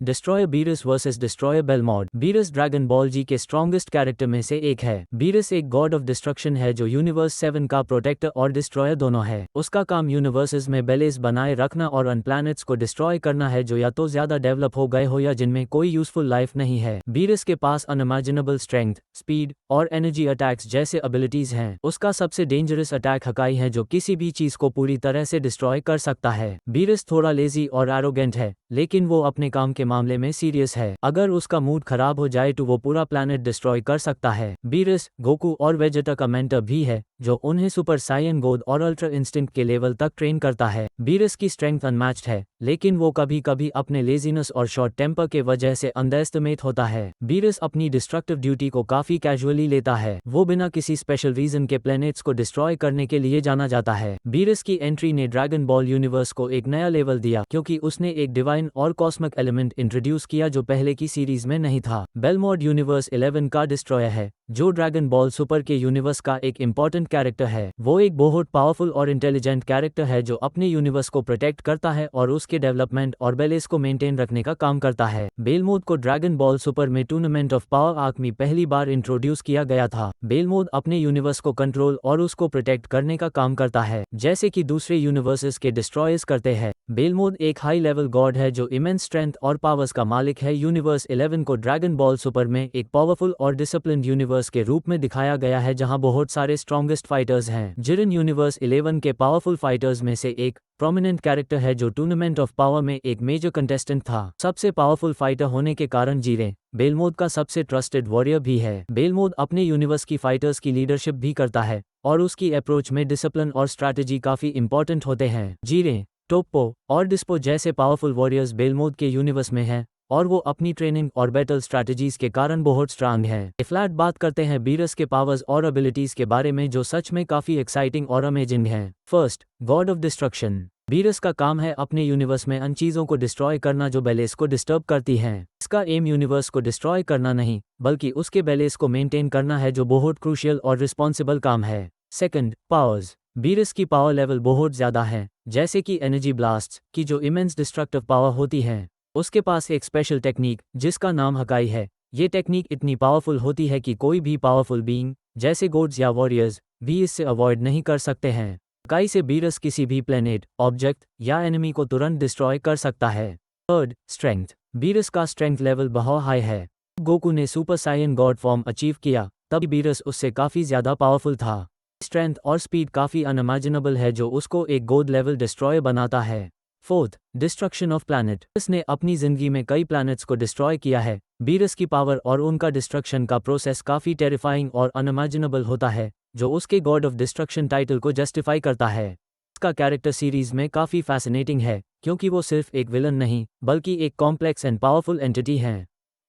Destroyer Beerus versus destroyer Belmod. Beerus Dragon Ball Z के strongest character में से एक है। बीरस एक गॉड ऑफ डिस्ट्रक्शन है जो यूनिवर्स 7 का प्रोटेक्टर और डिस्ट्रॉयर दोनों है। उसका काम यूनिवर्सेस में बैलेंस बनाए रखना और अन प्लैनेट्स को डिस्ट्रॉय करना है जो या तो ज्यादा डेवलप हो गए हो या जिनमें कोई यूजफुल लाइफ नहीं है। बीरस के पास अनइमेजिनेबल स्ट्रेंथ, स्पीड और एनर्जी अटैक्स जैसे एबिलिटीज हैं। उसका सबसे डेंजरस अटैक हकाई है जो किसी भी चीज को पूरी तरह से डिस्ट्रॉय कर सकता है। बीरस थोड़ा लेजी और एरोगेंट है, लेकिन वो अपने काम के मामले में सीरियस है। अगर उसका मूड खराब हो जाए तो वो पूरा प्लैनेट डिस्ट्रॉय कर सकता है। बीरस गोकू और वेजेटा का मेंटर भी है जो उन्हें सुपर साइयन गोद और अल्ट्रा इंस्टिंक्ट के लेवल तक ट्रेन करता है। बीरस की स्ट्रेंथ अनमैच्ड है, लेकिन वो कभी कभी अपने लेजीनेस और शॉर्ट टेम्पर के वजह से अंडरएस्टिमेट होता है। बीरस अपनी डिस्ट्रक्टिव ड्यूटी को काफी कैजुअली लेता है। वो बिना किसी स्पेशल रीजन के प्लैनेट्स को डिस्ट्रॉय करने के लिए जाना जाता है। बीरस की एंट्री ने ड्रैगन बॉल यूनिवर्स को एक नया लेवल दिया क्योंकि उसने एक डिवाइन और कॉस्मिक एलिमेंट इंट्रोड्यूस किया जो पहले की सीरीज में नहीं था। बेलमॉड यूनिवर्स 11 का डिस्ट्रॉयर है जो ड्रैगन बॉल सुपर के यूनिवर्स का एक इंपॉर्टेंट कैरेक्टर है। वो एक बहुत पावरफुल और इंटेलिजेंट कैरेक्टर है जो अपने यूनिवर्स को प्रोटेक्ट करता है और उसके डेवलपमेंट और बैलेंस को मेंटेन रखने का काम करता है। बेलमोड को ड्रैगन बॉल सुपर में टूर्नामेंट ऑफ पावर आर्क में पहली बार इंट्रोड्यूस किया गया था। बेलमोड अपने यूनिवर्स को कंट्रोल और उसको प्रोटेक्ट करने का काम करता है जैसे कि दूसरे यूनिवर्सेस के डिस्ट्रॉयर्स करते हैं। बेलमोड एक हाई लेवल गॉड है जो इमेंस स्ट्रेंथ और पावर्स का मालिक है। यूनिवर्स 11 को ड्रैगन बॉल सुपर में एक पावरफुल और डिसिप्लिन्ड यूनिवर्स के रूप में दिखाया गया है जहां बहुत सारे स्ट्रॉन्गेस्ट फाइटर्स हैं। जिरन यूनिवर्स 11 के पावरफुल फाइटर्स में से एक प्रोमिनेंट कैरेक्टर है जो टूर्नामेंट ऑफ पावर में एक मेजर कंटेस्टेंट था। सबसे पावरफुल फाइटर होने के कारण जीरे बेलमोड का सबसे ट्रस्टेड वॉरियर भी है। बेलमोड अपने यूनिवर्स की फाइटर्स की लीडरशिप भी करता है और उसकी अप्रोच में डिसिप्लिन और स्ट्रैटेजी काफी इंपॉर्टेंट होते हैं। जीरे, टोप्पो और डिस्पो जैसे पावरफुल वॉरियर्स बेलमोड के यूनिवर्स में हैं और वो अपनी ट्रेनिंग और बैटल स्ट्रैटेजीज के कारण बहुत स्ट्रांग है। फ्लैट बात करते हैं बीरस के पावर्स और एबिलिटीज के बारे में जो सच में काफी एक्साइटिंग और अमेजिंग हैं। First, God of destruction. Beerus का काम है अपने यूनिवर्स में उन चीजों को डिस्ट्रॉय करना जो बैलेंस को डिस्टर्ब करती हैं। इसका एम यूनिवर्स को डिस्ट्रॉय करना नहीं बल्कि उसके बैलेंस को मेंटेन करना है जो बहुत क्रूशियल और रिस्पॉन्सिबल काम है। Second, powers. बीरस की पावर लेवल बहुत ज्यादा है जैसे कि एनर्जी ब्लास्ट्स की जो इमेंस डिस्ट्रक्टिव पावर होती है। उसके पास एक स्पेशल टेक्निक जिसका नाम हकाई है। ये टेक्निक इतनी पावरफुल होती है कि कोई भी पावरफुल बीइंग जैसे गॉड्स या वॉरियर्स भी इससे अवॉइड नहीं कर सकते हैं। हकाई से बीरस किसी भी प्लेनेट, ऑब्जेक्ट या एनिमी को तुरंत डिस्ट्रॉय कर सकता है। Third, strength. बीरस का स्ट्रेंथ लेवल बहुत हाई है। गोकू ने सुपर साइयन गॉड फॉर्म अचीव किया तब बीरस उससे काफी ज्यादा पावरफुल था। स्ट्रेंथ और स्पीड काफी अनइमेजिनेबल है जो उसको एक गॉड लेवल डिस्ट्रॉय बनाता है। Fourth, destruction of planet. इसने अपनी जिंदगी में कई प्लैनेट्स को डिस्ट्रॉय किया है। बीरस की पावर और उनका डिस्ट्रक्शन का प्रोसेस काफी टेरिफाइंग और अनइमेजिनेबल होता है जो उसके गॉड ऑफ डिस्ट्रक्शन टाइटल को जस्टिफाई करता है। उसका कैरेक्टर सीरीज में काफी फैसिनेटिंग है क्योंकि वो सिर्फ एक विलन नहीं बल्कि एक कॉम्प्लेक्स एंड पावरफुल एंटिटी है।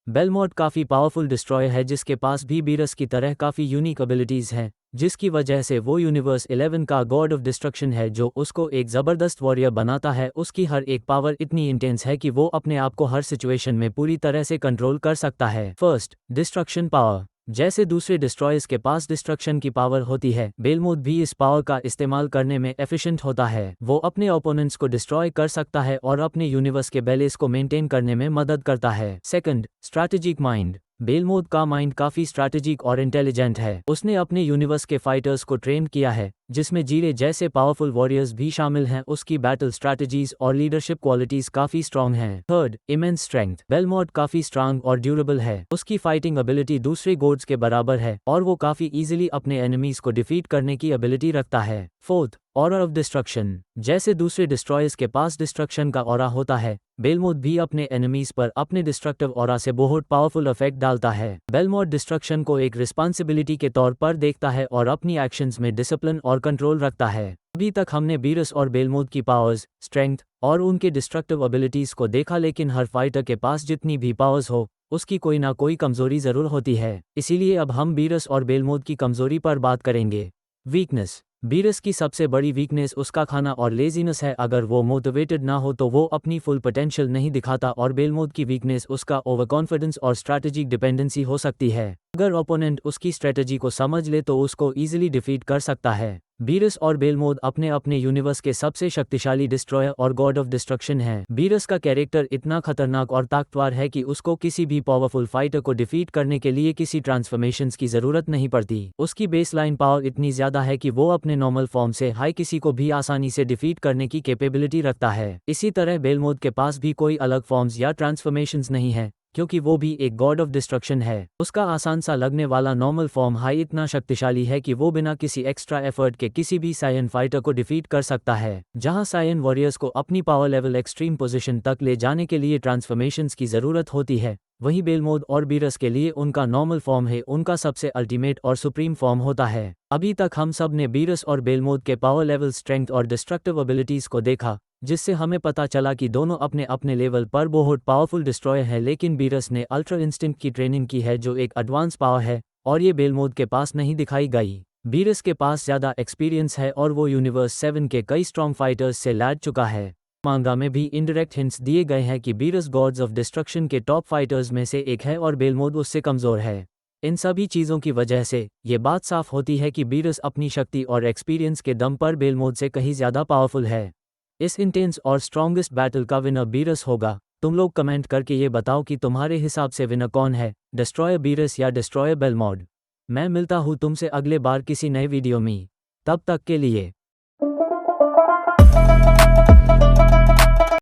बेलमॉड काफी पावरफुल डिस्ट्रॉयर है जिसके पास भी बीरस की तरह काफी यूनिक एबिलिटीज हैं जिसकी वजह से वो यूनिवर्स 11 का गॉड ऑफ डिस्ट्रक्शन है जो उसको एक जबरदस्त वॉरियर बनाता है। उसकी हर एक पावर इतनी इंटेंस है कि वो अपने आप को हर सिचुएशन में पूरी तरह से कंट्रोल कर सकता है। First, destruction power. जैसे दूसरे डिस्ट्रॉयर्स के पास डिस्ट्रक्शन की पावर होती है, बेलमोड भी इस पावर का इस्तेमाल करने में एफिशिएंट होता है। वो अपने ओपोनेंट्स को डिस्ट्रॉय कर सकता है और अपने यूनिवर्स के बैलेंस को मेंटेन करने में मदद करता है। Second, strategic mind. बेलमोड का माइंड काफी स्ट्रैटेजिक और इंटेलिजेंट है। उसने अपने यूनिवर्स के फाइटर्स को ट्रेन किया है जिसमें जीरे जैसे पावरफुल वॉरियर्स भी शामिल हैं। उसकी बैटल स्ट्रैटेजीज और लीडरशिप क्वालिटीज काफी स्ट्रांग हैं। Third, immense strength. बेलमोड काफी स्ट्रांग और ड्यूरेबल है। उसकी फाइटिंग एबिलिटी दूसरे गॉड्स के बराबर है और वो काफी इजीली अपने एनिमीज को डिफीट करने की एबिलिटी रखता है। Fourth, aura of destruction. जैसे दूसरे डिस्ट्रॉयर्स के पास डिस्ट्रक्शन का ऑरा होता है, बेलमोड भी अपने एनिमीज पर अपने डिस्ट्रक्टिव ऑरा से बहुत पावरफुल इफेक्ट डालता है। बेलमोड डिस्ट्रक्शन को एक रिस्पांसिबिलिटी के तौर पर देखता है और अपनी एक्शंस में डिसिप्लिन और कंट्रोल रखता है। अभी तक हमने बीरस और बेलमोड की पावर्स, स्ट्रेंथ और उनके डिस्ट्रक्टिव एबिलिटीज को देखा, लेकिन हर फाइटर के पास जितनी भी पावर्स हो उसकी कोई ना कोई कमजोरी जरूर होती है। इसीलिए अब हम बीरस और बेलमोड की कमजोरी पर बात करेंगे। वीकनेस। बीरस की सबसे बड़ी वीकनेस उसका खाना और लेजीनेस है। अगर वो मोटिवेटेड ना हो तो वो अपनी फुल पोटेंशियल नहीं दिखाता और बेलमोड की वीकनेस उसका ओवर कॉन्फिडेंस और स्ट्रैटेजिक डिपेंडेंसी हो सकती है। अगर ओपोनेंट उसकी स्ट्रेटजी को समझ ले तो उसको इजीली डिफीट कर सकता है। बीरस और बेलमोड अपने अपने यूनिवर्स के सबसे शक्तिशाली डिस्ट्रॉयर और गॉड ऑफ डिस्ट्रक्शन हैं। बीरस का कैरेक्टर इतना खतरनाक और ताकतवर है कि उसको किसी भी पावरफुल फाइटर को डिफीट करने के लिए किसी ट्रांसफॉर्मेशंस की जरूरत नहीं पड़ती। उसकी बेसलाइन पावर इतनी ज्यादा है कि वो अपने नॉर्मल फॉर्म से हाई किसी को भी आसानी से डिफीट करने की कैपेबिलिटी रखता है। इसी तरह बेलमोड के पास भी कोई अलग फॉर्म्स या ट्रांसफॉर्मेशंस नहीं है, क्योंकि वो भी एक गॉड ऑफ डिस्ट्रक्शन है। उसका आसान सा लगने वाला नॉर्मल फॉर्म हाई इतना शक्तिशाली है कि वो बिना किसी एक्स्ट्रा एफर्ट के किसी भी सायन फाइटर को डिफीट कर सकता है। जहां सायन वॉरियर्स को अपनी पावर लेवल एक्सट्रीम पोजीशन तक ले जाने के लिए ट्रांसफॉर्मेशंस की जरूरत होती है, वहीं बेलमोड और बीरस के लिए उनका नॉर्मल फॉर्म है उनका सबसे अल्टीमेट और सुप्रीम फॉर्म होता है। अभी तक हम सब ने बीरस और बेलमोड के पावर लेवल, स्ट्रेंथ और डिस्ट्रक्टिव एबिलिटीज को देखा, जिससे हमें पता चला कि दोनों अपने अपने लेवल पर बहुत पावरफुल डिस्ट्रॉयर है। लेकिन बीरस ने अल्ट्रा इंस्टिंक्ट की ट्रेनिंग की है जो एक एडवांस पावर है, और ये बेलमोड के पास नहीं दिखाई गई। बीरस के पास ज़्यादा एक्सपीरियंस है और वो यूनिवर्स 7 के कई स्ट्रॉन्ग फाइटर्स से लड़ चुका है। मांगा में भी इनडायरेक्ट हिंट्स दिए गए हैं कि बीरस गॉड्स ऑफ डिस्ट्रक्शन के टॉप फाइटर्स में से एक है और बेलमोड उससे कमज़ोर है। इन सभी चीज़ों की वजह से ये बात साफ होती है कि बीरस अपनी शक्ति और एक्सपीरियंस के दम पर बेलमोड से कहीं ज़्यादा पावरफुल है। इस इंटेंस और स्ट्रॉन्गेस्ट बैटल का विनर बीरस होगा। तुम लोग कमेंट करके ये बताओ कि तुम्हारे हिसाब से विनर कौन है, डिस्ट्रॉयर बीरस या डिस्ट्रॉयर बेलमोड। मैं मिलता हूँ तुमसे अगले बार किसी नए वीडियो में। तब तक के लिए